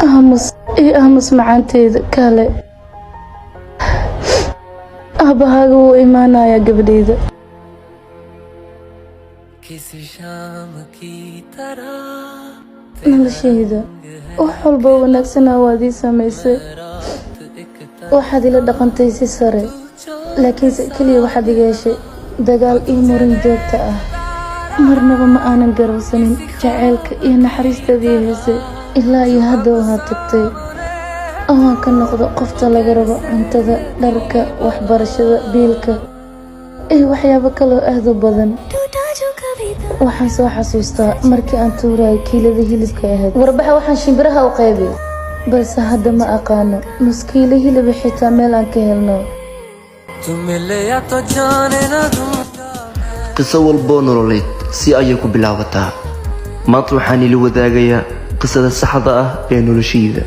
أهمس macaanteeda kale أبهاga wuu imaanaya gabadheeda noloshayda wax walba wanaagsanaa waad ii samaysay waxaad ila dhaqantay si sare laakiinse keliya waxaad iga heshay dagaal iyo muran joogta ah marnaba ma aanan garowsanin jaceylka iyo naxariistaadii heesay ilaa iyo hadda waxaad tagtay waan ka noqdo qofta laga rabo cuntada dharka waxbarashada biilka iyo waxyaabo kaloo aad u badan waxaan soo xasuustaa markii aan tuurayay kiilada hilibka ahayd warbaxa waxaan shimbiraha u qaybay balse hadda ma aqaano nus kiilo hilib xitaa meel aan ka helno qiso walboo nololeed si ayay ku bilaabataa maanta waxaan ila wadaagayaa qisada saxda ah ee noloshayda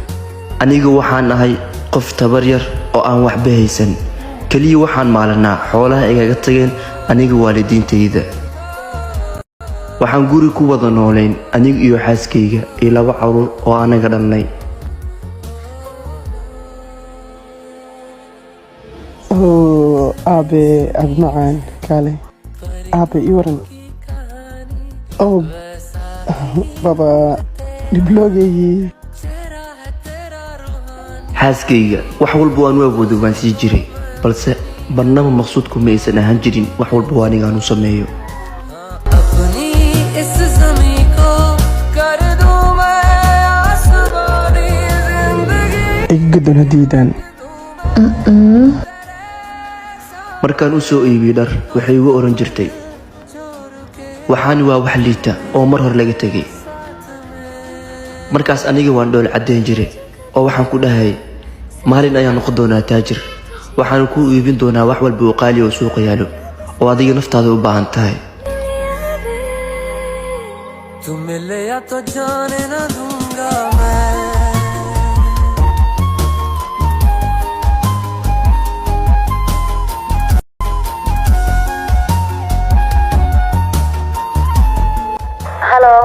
aniga waxaan ahay qof tabar yar oo aan waxba haysan kaliya waxaan maalanaa xoolaha igaga tageen aniga waalidiintayda waxaan guri ku wada noolayn aniga iyo xaaskayga iyo 2 caruur oo anaga dhalnay aabe macaan kale aabe iwaran baba dibloogayii xaaskayga wax walba waan u awoodo waan sii jiray balse barnaba maqsuudku ma aysan ahaan jirin wax walba waa anigaan u sameeyo igadan hadiidaan markaan u soo iibiyey dhar waxay igu oran jirtay waxaani waa wax liita oo mar hor laga tegay markaas aniga waan dhool caddayn jiray oo waxaan ku dhahay maalin ayaan noqon doonaa taajir waxaan ku iibin doonaa wax walba oo qaali oo suuqa yaalo oo adiga naftaada u baahan tahay halo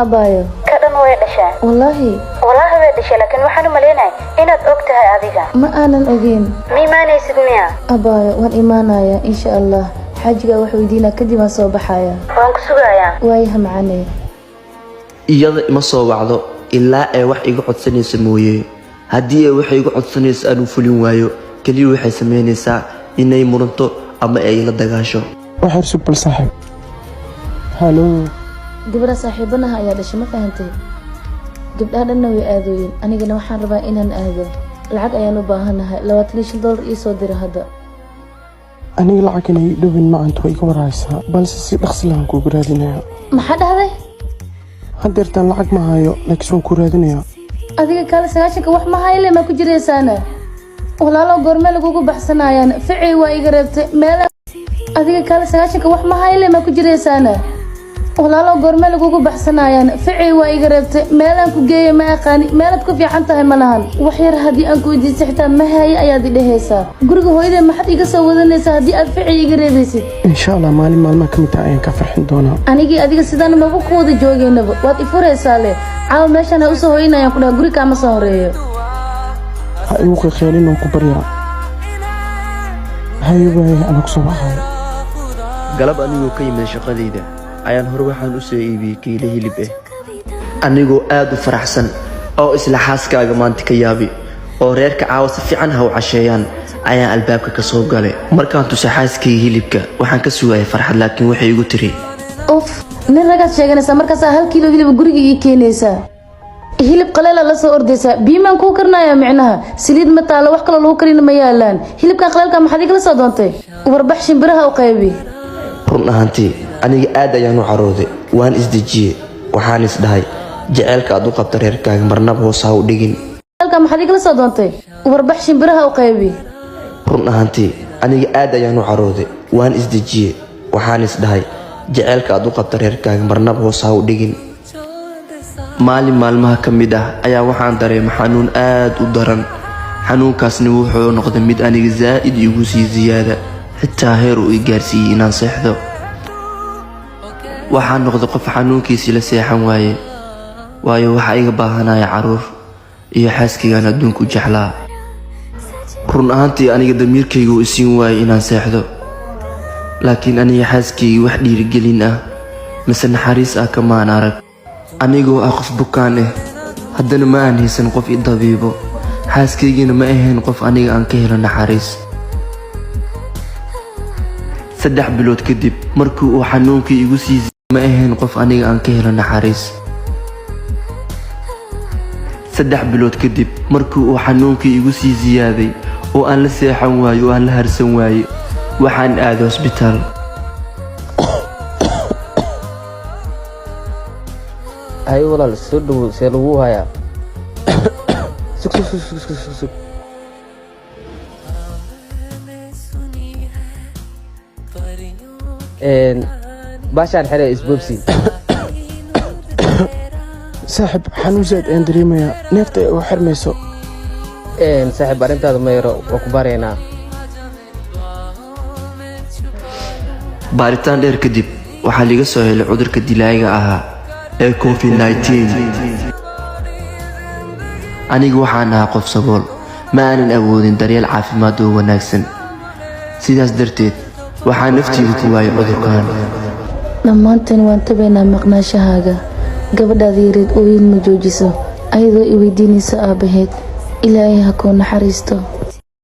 bayo kadhan way dhashaa wallaahi way dhashay laakiin waxaan u maleynahay inaad og tahay adiga ma aanan ogeyn miimaanaysid miya abayo waan imaanaya insha allah xaajiga wax weydiinaa kadib aan soo baxaya waan ku sugayaa waayaha macanay iyada ima soo wacdo ilaa ay wax iga codsanayso mooye haddii ay wax iga codsanayso aan u fulin waayo kaliya waxay samaynaysaa inay muranto ama ay la dagaasho waxaad sug bal saaxiib halo gabadha saaxiibanaha ayaa dhashay ma fahantay gabdhaha dhanna way aadooyin anigana waxaan rabaa inaan aado lacag ayaan u baahanahay $25 ii soo dira hadda aniga lacag inay dhowin macantu way ka warhaysaa balse si dhaqsi lahan kuugu raadinaya maxaa dhahday haddeertaan lacag ma hayo laakiin waan ku raadinayaa adiga kaale 9 wax ma hayle ma ku jiraysaana walaalo goorme lagugu baxsanayaan ficii waa iga reebtay meel adiga kaale 9 wax ma hayle ma ku jiraysaana walaalo goorme lagugu baxsanayaan ficii waa iga reebtay meelaan ku geeyay ma aqaani meelad ku fiican tahay ma lahan wax yar haddii aan ku weydiistay xitaa ma haye ayaad i dhehaysaa guriga hooyadee maxaad iga soo wadanaysaa haddii aad ficii iga reebaysid insha allah maalin maalmaha ka mid ah ayaan ka farxin doonaa anigii adiga sidaan maba ku wada joogaynaba waad i furaysaa leh caawa meeshaan ha usoo hoynayaan ku dhaha guri kaama soo horeeyo ha igu qiiqeelin oo ku baryaa haye waaye anaa ku soo baxayo galab anigoo ka yimid shaqadayda ayaan hore waxaan u soo iibiyey kiilo hilib anigoo aad u faraxsan oo isla xaaskaaga maanta ka yaabi oo reerka caawa si fiican ha u casheeyaan ayaan albaabka ka soo galay markaan tusay xaaskayga hilibka waxaan ka sugayay farxad laakiin waxay igu tiri nin ragaad sheeganaysaa markaasaa 1 kiilo hilib guriga ii keenaysaa hilib qaleela la soo ordaysaa biimaan kuu karnaya micnaha saliid ma taalo wax kale lagu karina ma yaalaan hilibka qaleelka maxaad igala soo doontay warbax shimbiraha u qaybi run ahaantii aniga aad ayaan u carooday waan isdejiyey waxaan isdhahay jaceylka aad u qabta reerkaaga marnaba hoos ha u dhigin qaleelka maxaad igala soo doontay warbax shimbiraha u qaybi run ahaantii aniga aad ayaan u carooday waan isdejiyey waxaan isdhahay jaceylka aad u qabta reerkaaga marnaba hoos ha u dhigin maalin maalmaha ka mid ah ayaa waxaan dareemay xanuun aad u daran xanuunkaasni wuxuu noqday mid aniga zaa'id igu sii ziyaada xitaa heer uu i gaarsiiyey inaan seexdo waxaan noqday qof xanuunkiisii la seexan waaye waayo waxaa iga baahanaya caruur iyo xaaskaygaan adduunka u jeclaa. run ahaantii aniga damiirkayga uu isiin waayay inaan seexdo, laakiin aniga xaaskayga wax dhiirigelin ah mise naxariis ah kamaan arag. anigoo ah qof bukaan ah, haddana ma aan haysan qof i dabiibo. xaaskaygana ma ahayn qof aniga aan ka helo naxariis. 3 bilood kadib markii uu xanuunkii igu sii ma ahayn qof aniga aan ka helo naxariis. 3 bilood kadib markii uu xanuunkii igu sii ziyaaday oo aan la seexan waayo oo aan la harsan waayo, waxaan aaday hospitaal. hay walaal soo dhow see lagu hayaa sug baashaan xere isboobsi saaxib xanuun zaad aan dareemayaa neefta ay u xirmayso. saaxiib arrintaada ma yaro waa ku baaraynaa. baaritaan dheer kadib waxaa liga soo helay cudurka dilaaga ahaa ee COVID-19. anigu waxaan ahaa qof sabool, ma aanan awoodin daryeel caafimaad oo wanaagsan. sidaas darteed waxaa naftaydu ku waayay cudurkan. dhammaanteen waan tabaynaa maqnaashahaaga. gabadhaada yareed ooyin ma joojiso ayadoo i weydiinaysa aabbaheed. ilaahay ha kuu naxariisto.